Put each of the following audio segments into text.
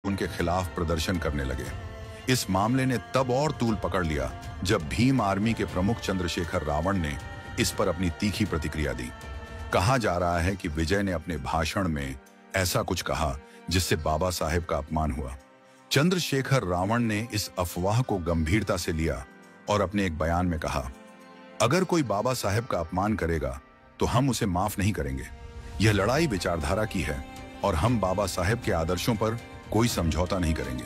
उनके खिलाफ प्रदर्शन करने लगे। इस मामले ने तब और तूल पकड़ लिया जब भीम आर्मी के प्रमुख चंद्रशेखर रावण ने इस पर अपनी तीखी प्रतिक्रिया दी। कहा जा रहा है कि विजय ने अपने भाषण में ऐसा कुछ कहा जिससे बाबा साहेब का अपमान हुआ। चंद्रशेखर रावण ने इस अफवाह को गंभीरता से लिया और अपने एक बयान में कहा, अगर कोई बाबा साहेब का अपमान करेगा तो हम उसे माफ नहीं करेंगे। यह लड़ाई विचारधारा की है और हम बाबा साहेब के आदर्शों पर कोई समझौता नहीं करेंगे।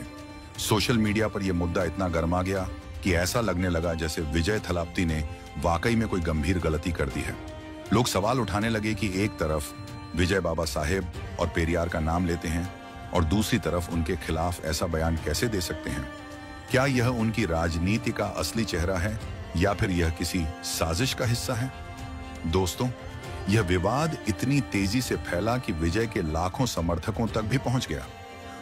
सोशल मीडिया पर यह मुद्दा इतना गर्मा गया कि ऐसा लगने लगा जैसे विजय थलापति ने वाकई में कोई गंभीर गलती कर दी है। लोग सवाल उठाने लगे कि एक तरफ विजय बाबा साहेब और पेरियार का नाम लेते हैं और दूसरी तरफ उनके खिलाफ ऐसा बयान कैसे दे सकते हैं। क्या यह उनकी राजनीति का असली चेहरा है या फिर यह किसी साजिश का हिस्सा है? दोस्तों, यह विवाद इतनी तेजी से फैला कि विजय के लाखों समर्थकों तक भी पहुंच गया।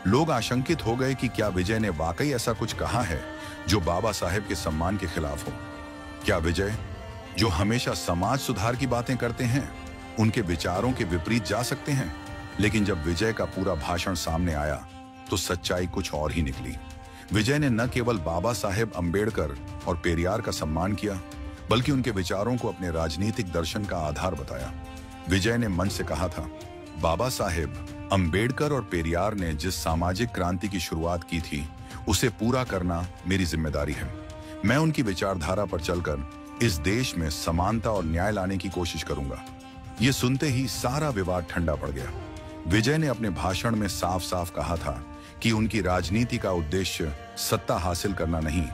लोग आशंकित हो गए कि क्या विजय ने वाकई ऐसा कुछ कहा है जो बाबा साहेब के सम्मान के खिलाफ हो। क्या विजय, जो हमेशा समाज सुधार की बातें करते हैं, उनके विचारों के विपरीत जा सकते हैं? लेकिन जब विजय का पूरा भाषण सामने आया तो सच्चाई कुछ और ही निकली। विजय ने न केवल बाबा साहेब अंबेडकर और पेरियार का सम्मान किया, बल्कि उनके विचारों को अपने राजनीतिक दर्शन का आधार बताया। विजय ने मंच से कहा था, बाबा साहेब अंबेडकर और पेरियार ने जिस सामाजिक क्रांति की शुरुआत की थी उसे पूरा करना मेरी जिम्मेदारी है। मैं उनकी विचारधारा पर चलकर इस देश में समानता और न्याय लाने की कोशिश करूंगा। ये सुनते ही सारा विवाद ठंडा पड़ गया। विजय ने अपने भाषण में साफ साफ कहा था कि उनकी राजनीति का उद्देश्य सत्ता हासिल करना नहीं,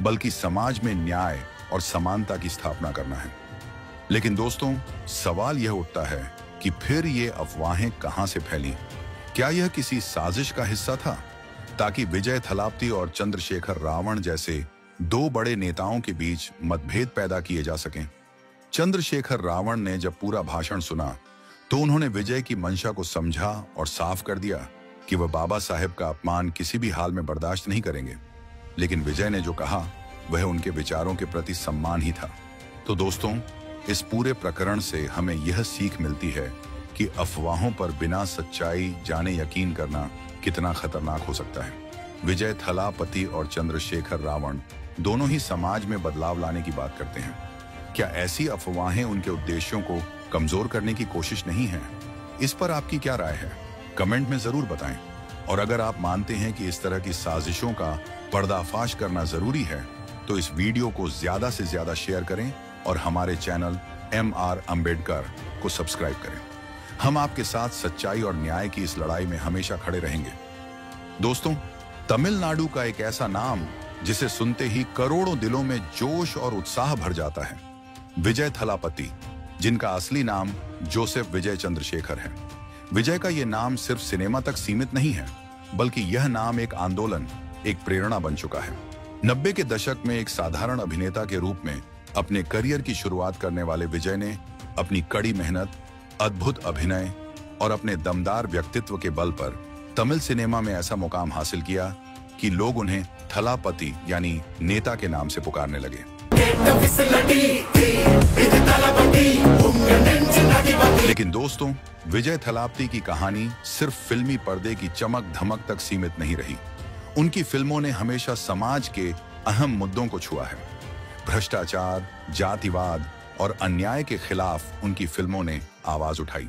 बल्कि समाज में न्याय और समानता की स्थापना करना है। लेकिन दोस्तों, सवाल यह उठता है कि फिर ये अफवाहें कहां से फैली? क्या यह किसी साजिश का हिस्सा था ताकि विजय थलापति और चंद्रशेखर रावण जैसे दो बड़े नेताओं के बीच मतभेद पैदा किए जा सकें? चंद्रशेखर रावण ने जब पूरा भाषण सुना तो उन्होंने विजय की मंशा को समझा और साफ कर दिया कि वह बाबा साहेब का अपमान किसी भी हाल में बर्दाश्त नहीं करेंगे। लेकिन विजय ने जो कहा वह उनके विचारों के प्रति सम्मान ही था। तो दोस्तों, इस पूरे प्रकरण से हमें यह सीख मिलती है कि अफवाहों पर बिना सच्चाई जाने यकीन करना कितना खतरनाक हो सकता है। विजय थलापति और चंद्रशेखर रावण दोनों ही समाज में बदलाव लाने की बात करते हैं। क्या ऐसी अफवाहें उनके उद्देश्यों को कमजोर करने की कोशिश नहीं है? इस पर आपकी क्या राय है? कमेंट में जरूर बताएं। और अगर आप मानते हैं कि इस तरह की साजिशों का पर्दाफाश करना जरूरी है तो इस वीडियो को ज्यादा से ज्यादा शेयर करें और हमारे चैनल MR अंबेडकर को सब्सक्राइब करें। हम आपके साथ सच्चाई और न्याय की इस लड़ाई में हमेशा खड़े रहेंगे। दोस्तों, तमिलनाडु का एक ऐसा नाम जिसे सुनते ही करोड़ों दिलों में जोश और उत्साह भर जाता है, विजय थलापति, जिनका असली नाम जोसेफ विजय चंद्रशेखर है। विजय का यह नाम सिर्फ सिनेमा तक सीमित नहीं है, बल्कि यह नाम एक आंदोलन, एक प्रेरणा बन चुका है। 90 के दशक में एक साधारण अभिनेता के रूप में अपने करियर की शुरुआत करने वाले विजय ने अपनी कड़ी मेहनत, अद्भुत अभिनय और अपने दमदार व्यक्तित्व के बल पर तमिल सिनेमा में ऐसा मुकाम हासिल किया कि लोग उन्हें थलापति यानी नेता के नाम से पुकारने लगे। लेकिन दोस्तों, विजय थलापति की कहानी सिर्फ फिल्मी पर्दे की चमक धमक तक सीमित नहीं रही। उनकी फिल्मों ने हमेशा समाज के अहम मुद्दों को छुआ है। भ्रष्टाचार, जातिवाद और अन्याय के खिलाफ उनकी फिल्मों ने आवाज उठाई।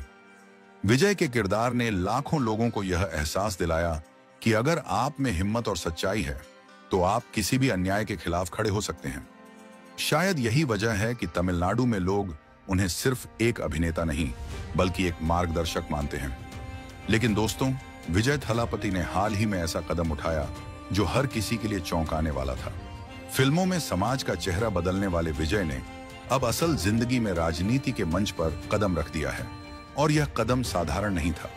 विजय के किरदार ने लाखों लोगों को यह एहसास दिलाया कि अगर आप में हिम्मत और सच्चाई है तो आप किसी भी अन्याय के खिलाफ खड़े हो सकते हैं। शायद यही वजह है कि तमिलनाडु में लोग उन्हें सिर्फ एक अभिनेता नहीं बल्कि एक मार्गदर्शक मानते हैं। लेकिन दोस्तों, विजय थलापति ने हाल ही में ऐसा कदम उठाया जो हर किसी के लिए चौंकाने वाला था। फिल्मों में समाज का चेहरा बदलने वाले विजय ने अब असल जिंदगी में राजनीति के मंच पर कदम रख दिया है। और यह कदम साधारण नहीं था।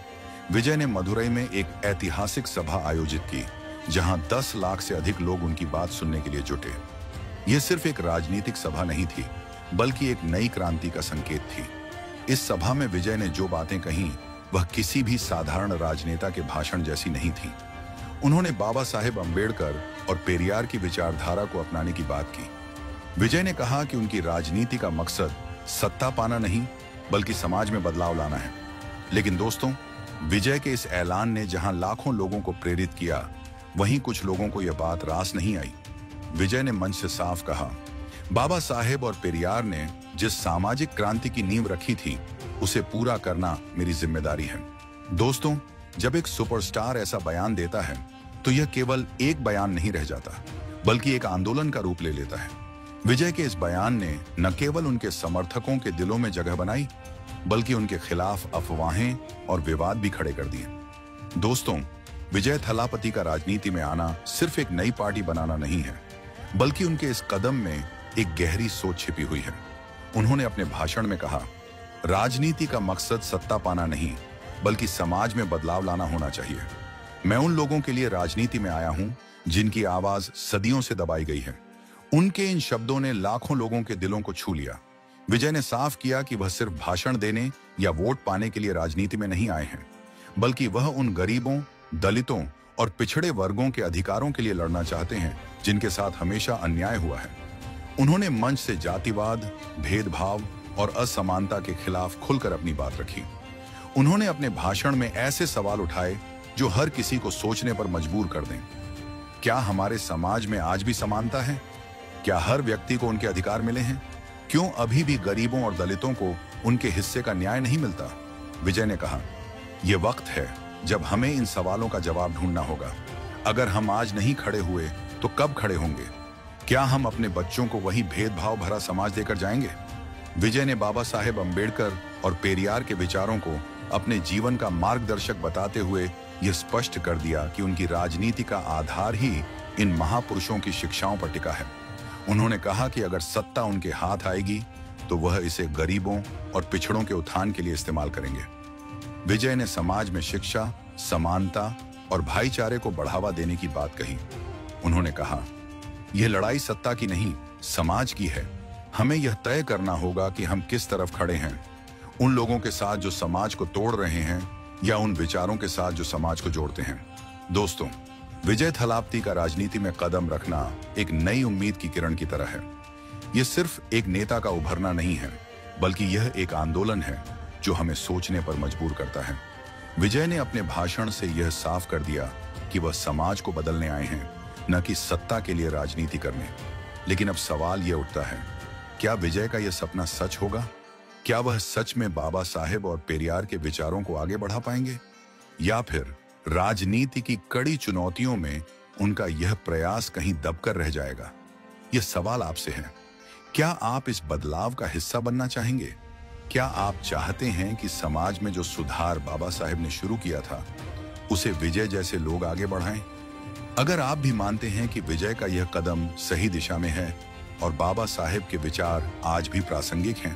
विजय ने मदुरई में एक ऐतिहासिक सभा आयोजित की जहां 10 लाख से अधिक लोग उनकी बात सुनने के लिए जुटे। यह सिर्फ एक राजनीतिक सभा नहीं थी, बल्कि एक नई क्रांति का संकेत थी। इस सभा में विजय ने जो बातें कहीं वह किसी भी साधारण राजनेता के भाषण जैसी नहीं थी। उन्होंने बाबा साहेब अंबेडकर और पेरियार की विचारधारा को अपनाने की बात की। विजय ने कहा कि उनकी राजनीति का मकसद सत्ता पाना नहीं बल्कि समाज में बदलाव लाना है। लेकिन दोस्तों, विजय के इस ऐलान ने जहां लाखों लोगों को प्रेरित किया, वहीं कुछ लोगों को यह बात रास नहीं आई। विजय ने मंच से साफ कहा, बाबा साहेब और पेरियार ने जिस सामाजिक क्रांति की नींव रखी थी, उसे पूरा करना मेरी जिम्मेदारी है। दोस्तों, जब एक सुपरस्टार ऐसा बयान देता है तो यह केवल एक बयान नहीं रह जाता, बल्कि एक आंदोलन का रूप ले लेता है। विजय के इस बयान ने न केवल उनके समर्थकों के दिलों में जगह बनाई, बल्कि उनके खिलाफ अफवाहें और विवाद भी खड़े कर दिए। दोस्तों, विजय थलापति का राजनीति में आना सिर्फ एक नई पार्टी बनाना नहीं है, बल्कि उनके इस कदम में एक गहरी सोच छिपी हुई है। उन्होंने अपने भाषण में कहा, राजनीति का मकसद सत्ता पाना नहीं, बल्कि समाज में बदलाव लाना होना चाहिए। मैं उन लोगों के लिए राजनीति में आया हूं जिनकी आवाज सदियों से दबाई गई है। उनके इन शब्दों ने लाखों लोगों के दिलों को छू लिया। विजय ने साफ किया कि वह सिर्फ भाषण देने या वोट पाने के लिए राजनीति में नहीं आए हैं, बल्कि वह उन गरीबों, दलितों और पिछड़े वर्गों के अधिकारों के लिए लड़ना चाहते हैं जिनके साथ हमेशा अन्याय हुआ है। उन्होंने मंच से जातिवाद, भेदभाव और असमानता के खिलाफ खुलकर अपनी बात रखी। उन्होंने अपने भाषण में ऐसे सवाल उठाए जो हर किसी को सोचने पर मजबूर कर दें। क्या हमारे समाज में आज भी समानता है? क्या हर व्यक्ति को उनके अधिकार मिले हैं? क्यों अभी भी गरीबों और दलितों को उनके हिस्से का न्याय नहीं मिलता? विजय ने कहा, यह वक्त है जब हमें इन सवालों का जवाब ढूंढना होगा। अगर हम आज नहीं खड़े हुए तो कब खड़े होंगे? क्या हम अपने बच्चों को वही भेदभाव भरा समाज देकर जाएंगे? विजय ने बाबा साहेब अम्बेडकर और पेरियार के विचारों को अपने जीवन का मार्गदर्शक बताते हुए यह स्पष्ट कर दिया कि उनकी राजनीति का आधार ही इन महापुरुषों की शिक्षाओं पर टिका है। उन्होंने कहा कि अगर सत्ता उनके हाथ आएगी तो वह इसे गरीबों और पिछड़ों के उत्थान के लिए इस्तेमाल करेंगे। विजय ने समाज में शिक्षा, समानता और भाईचारे को बढ़ावा देने की बात कही। उन्होंने कहा, यह लड़ाई सत्ता की नहीं, समाज की है। हमें यह तय करना होगा कि हम किस तरफ खड़े हैं, उन लोगों के साथ जो समाज को तोड़ रहे हैं या उन विचारों के साथ जो समाज को जोड़ते हैं। दोस्तों, विजय थलापति का राजनीति में कदम रखना एक नई उम्मीद की किरण की तरह है। यह सिर्फ एक नेता का उभरना नहीं है, बल्कि यह एक आंदोलन है जो हमें सोचने पर मजबूर करता है। विजय ने अपने भाषण से यह साफ कर दिया कि वह समाज को बदलने आए हैं, न कि सत्ता के लिए राजनीति करने। लेकिन अब सवाल यह उठता है, क्या विजय का यह सपना सच होगा? क्या वह सच में बाबा साहेब और पेरियार के विचारों को आगे बढ़ा पाएंगे, या फिर राजनीति की कड़ी चुनौतियों में उनका यह प्रयास कहीं दबकर रह जाएगा? यह सवाल आपसे है। क्या आप इस बदलाव का हिस्सा बनना चाहेंगे? क्या आप चाहते हैं कि समाज में जो सुधार बाबा साहेब ने शुरू किया था, उसे विजय जैसे लोग आगे बढ़ाएं? अगर आप भी मानते हैं कि विजय का यह कदम सही दिशा में है और बाबा साहेब के विचार आज भी प्रासंगिक हैं,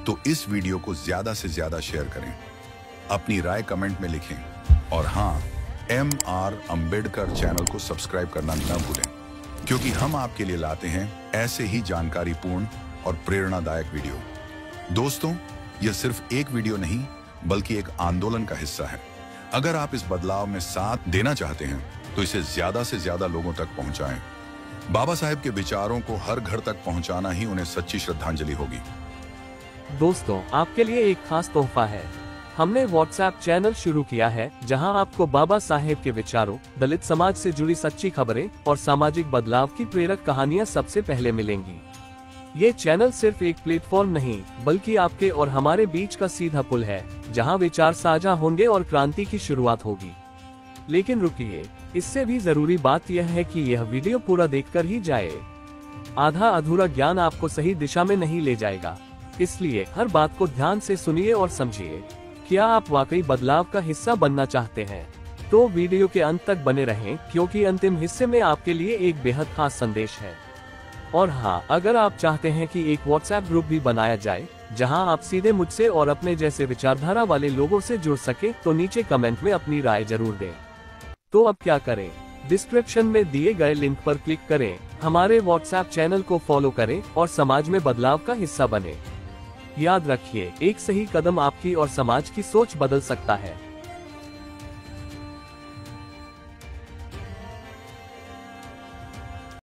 तो इस वीडियो को ज्यादा से ज्यादा शेयर करें, अपनी राय कमेंट में लिखें और हाँ, MR अम्बेडकर चैनल को सब्सक्राइब करना न भूलें, क्योंकि हम आपके लिए लाते हैं ऐसे ही जानकारीपूर्ण और प्रेरणादायक वीडियो। दोस्तों, यह सिर्फ एक वीडियो नहीं, बल्कि एक आंदोलन का हिस्सा है। अगर आप इस बदलाव में साथ देना चाहते हैं तो इसे ज्यादा से ज्यादा लोगों तक पहुंचाएं। बाबा साहेब के विचारों को हर घर तक पहुंचाना ही उन्हें सच्ची श्रद्धांजलि होगी। दोस्तों, आपके लिए एक खास तोहफा है। हमने व्हाट्सएप चैनल शुरू किया है जहां आपको बाबा साहेब के विचारों, दलित समाज से जुड़ी सच्ची खबरें और सामाजिक बदलाव की प्रेरक कहानियां सबसे पहले मिलेंगी। ये चैनल सिर्फ एक प्लेटफॉर्म नहीं, बल्कि आपके और हमारे बीच का सीधा पुल है, जहां विचार साझा होंगे और क्रांति की शुरुआत होगी। लेकिन रुकिए, इससे भी जरूरी बात यह है कि यह वीडियो पूरा देखकर ही जाए। आधा अधूरा ज्ञान आपको सही दिशा में नहीं ले जाएगा। इसलिए हर बात को ध्यान से सुनिए और समझिए। क्या आप वाकई बदलाव का हिस्सा बनना चाहते हैं? तो वीडियो के अंत तक बने रहें, क्योंकि अंतिम हिस्से में आपके लिए एक बेहद खास संदेश है। और हाँ, अगर आप चाहते हैं कि एक व्हाट्सएप ग्रुप भी बनाया जाए जहां आप सीधे मुझसे और अपने जैसे विचारधारा वाले लोगों से जुड़ सके, तो नीचे कमेंट में अपनी राय जरूर दें। तो अब क्या करें? डिस्क्रिप्शन में दिए गए लिंक पर क्लिक करें, हमारे व्हाट्सएप चैनल को फॉलो करें और समाज में बदलाव का हिस्सा बने। याद रखिए, एक सही कदम आपकी और समाज की सोच बदल सकता है।